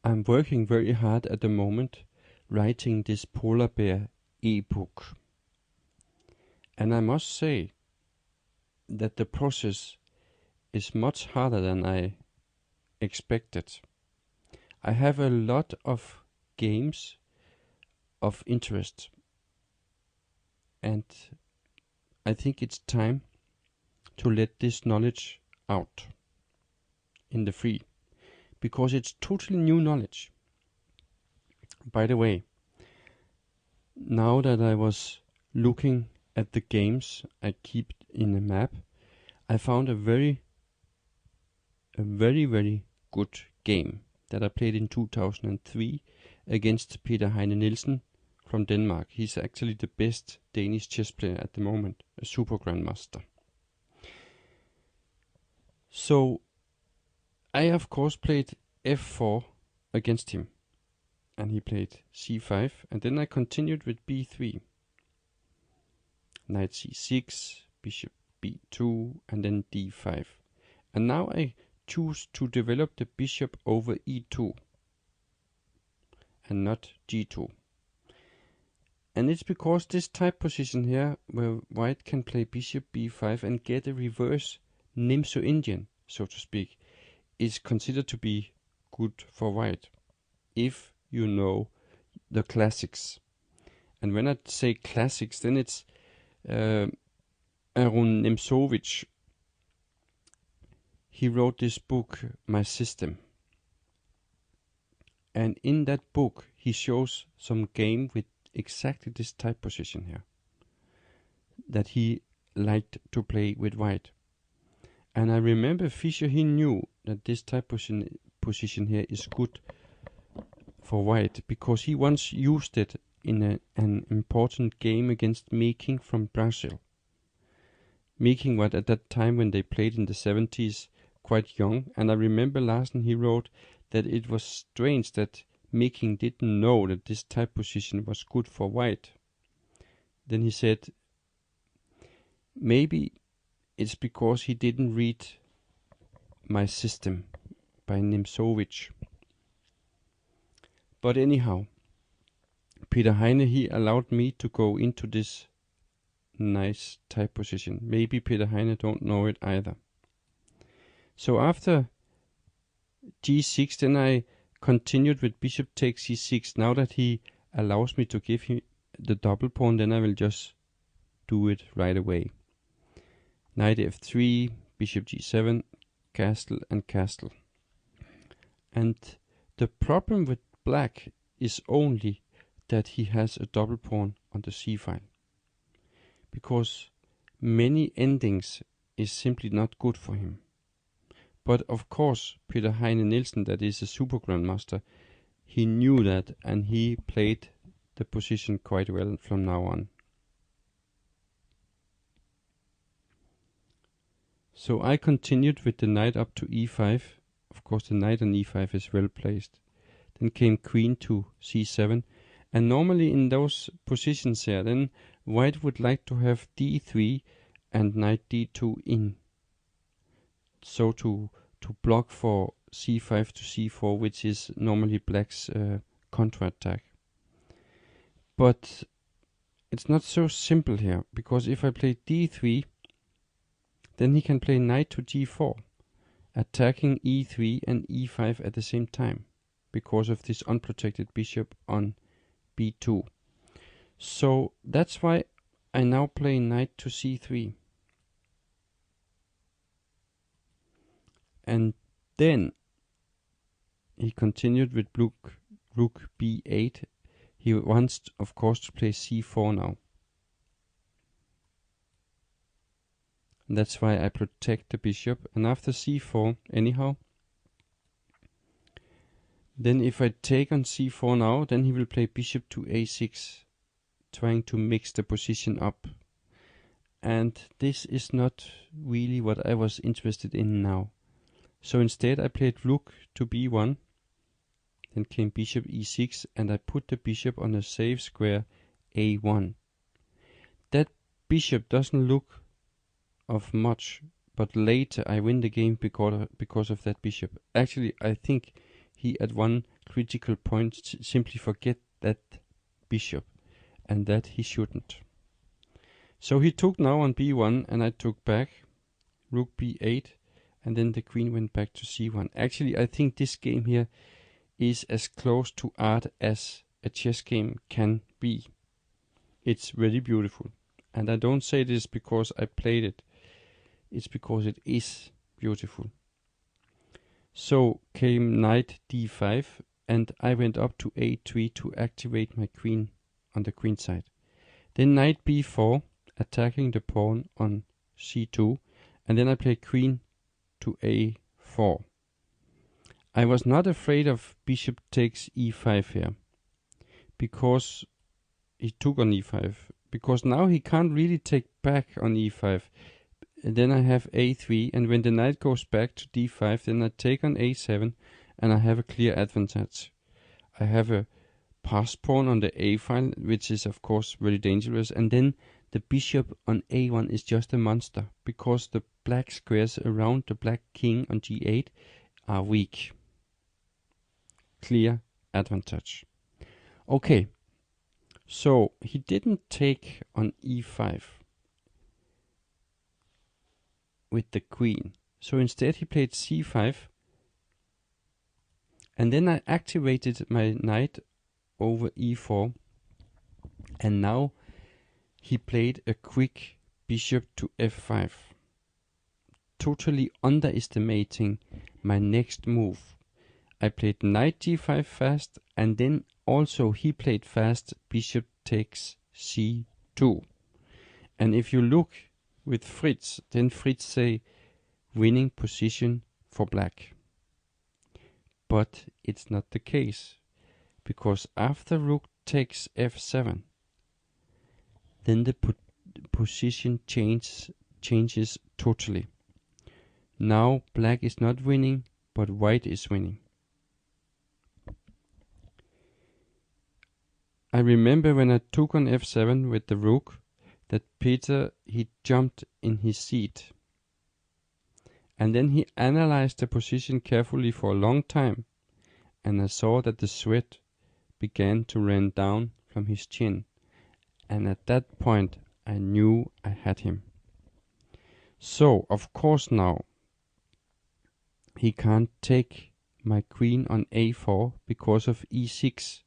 I'm working very hard at the moment writing this polar bear ebook. And I must say that the process is much harder than I expected. I have a lot of games of interest, and I think it's time to let this knowledge out in the free, because it's totally new knowledge. By the way, now that I was looking at the games I keep in a map, I found a very good game that I played in 2003 against Peter Heine Nielsen from Denmark. He's actually the best Danish chess player at the moment, a super grandmaster. So I of course played f4 against him, and he played c5, and then I continued with b3, knight c6, bishop b2, and then d5. And now I choose to develop the bishop over e2 and not g2. And it's because this type position here, where white can play bishop b5 and get a reverse Nimzo-Indian, so to speak, is considered to be good for white, if you know the classics. And when I say classics, then it's Arun Nimzowitsch. He wrote this book, My System. And in that book, he shows some game with exactly this type position here that he liked to play with white. And I remember Fischer, he knew that this type position here is good for white, because he once used it in an important game against Meking from Brazil. Meking was at that time, when they played in the 70s, quite young, and I remember Larsen, he wrote that it was strange that Meking didn't know that this type position was good for white. Then he said, maybe it's because he didn't read My System by Nimzowitsch. But anyhow, Peter Heine, he allowed me to go into this nice type position. Maybe Peter Heine don't know it either. So after g6, then I continued with bishop takes c6. Now that he allows me to give him the double pawn, then I will just do it right away. Knight f3, bishop g7, castle and castle. And the problem with black is only that he has a double pawn on the c file, because many endings is simply not good for him. But of course, Peter Heine Nielsen, that is a super grandmaster, he knew that, and he played the position quite well from now on. So I continued with the knight up to e5. Of course, the knight on e5 is well placed. Then came queen to c7. And normally in those positions here, then white would like to have d3 and knight d2 in. So to block for c5 to c4, which is normally black's counterattack. But it's not so simple here, because if I play d3, then he can play knight to g4, attacking e3 and e5 at the same time, because of this unprotected bishop on b2. So that's why I now play knight to c3. And then he continued with rook b8. He wants, of course, to play c4 now. And that's why I protect the bishop. And after c4, anyhow, then if I take on c4 now, then he will play bishop to a6, trying to mix the position up. And this is not really what I was interested in now. So instead I played rook to b1, then came bishop e6, and I put the bishop on a safe square a1. That bishop doesn't look of much, but later I win the game because of that bishop. Actually, I think he at one critical point, simply forget that bishop, and that he shouldn't. So he took now on b1, and I took back, rook b8, and then the queen went back to c1. Actually, I think this game here is as close to art as a chess game can be. It's very beautiful. And I don't say this because I played it. It's because it is beautiful. So came knight d5, and I went up to a3 to activate my queen on the queen side. Then knight b4, attacking the pawn on c2, and then I played queen to a4. I was not afraid of bishop takes e5 here, because he took on e5, because now he can't really take back on e5. And then I have a3, and when the knight goes back to d5, then I take on a7, and I have a clear advantage. I have a passed pawn on the a file, which is of course very dangerous, and then the bishop on a1 is just a monster, because the black squares around the black king on g8 are weak. Clear advantage. Okay, so he didn't take on e5 with the queen, so instead he played c5, and then I activated my knight over e4, and now he played a quick bishop to f5, totally underestimating my next move. I played knight g5 fast, and then also he played fast bishop takes c2. And if you look with Fritz, then Fritz say winning position for black. But it's not the case, because after rook takes f7, then the position changes totally. Now black is not winning, but white is winning. I remember when I took on f7 with the rook, that Peter, he jumped in his seat. And then he analyzed the position carefully for a long time, and I saw that the sweat began to run down from his chin. And at that point, I knew I had him. So, of course now, he can't take my queen on a4 because of e6.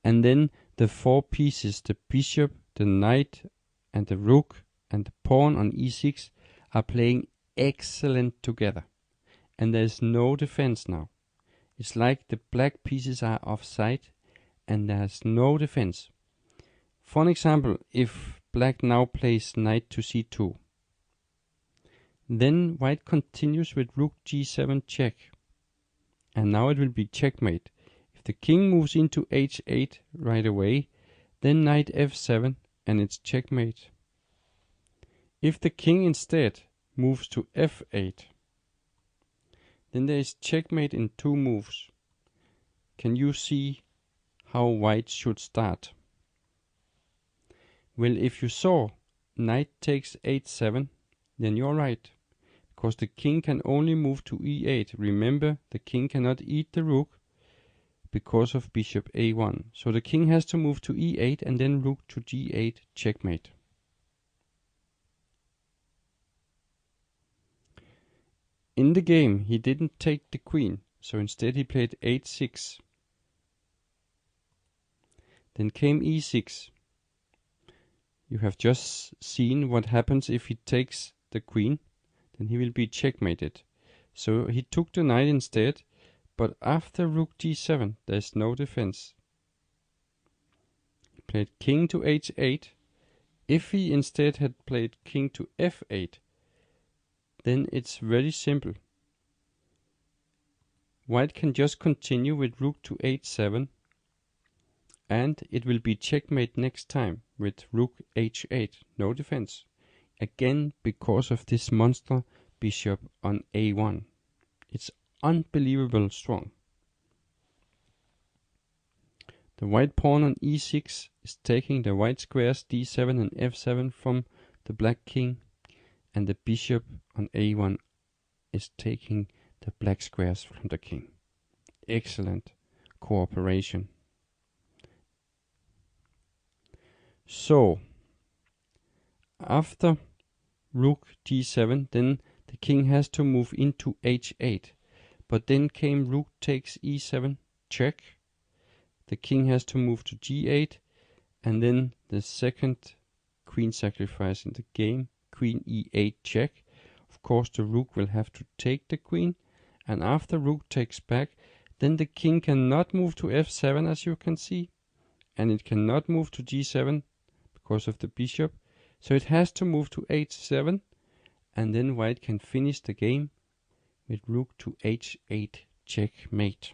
And then the four pieces, the bishop, the knight, and the rook, and the pawn on e6 are playing excellent together. And there's no defense now. It's like the black pieces are offside, and there's no defense. For an example, if black now plays knight to c2, then white continues with rook g7 check. And now it will be checkmate. If the king moves into h8 right away, then knight f7, and it's checkmate. If the king instead moves to f8, then there is checkmate in two moves. Can you see how white should start? Well, if you saw knight takes h7, then you're right, because the king can only move to e8. Remember, the king cannot eat the rook because of bishop a1. So the king has to move to e8 and then rook to g8, checkmate. In the game, he didn't take the queen, so instead he played h6. Then came e6. You have just seen what happens if he takes the queen, then he will be checkmated. So he took the knight instead, but after rook g7, there's no defense. He played king to h8. If he instead had played king to f8, then it's very simple. White can just continue with rook to h7, and it will be checkmate next time with rook h8, no defense. Again, because of this monster bishop on a1. It's unbelievable strong. The white pawn on e6 is taking the white squares d7 and f7 from the black king, and the bishop on a1 is taking the black squares from the king. Excellent cooperation. So, after rook g7, then the king has to move into h8. But then came rook takes e7, check. The king has to move to g8, and then the second queen sacrifice in the game, queen e8 check. Of course the rook will have to take the queen, and after rook takes back, then the king cannot move to f7 as you can see, and it cannot move to g7 because of the bishop, so it has to move to h7, and then white can finish the game with rook to h8 checkmate.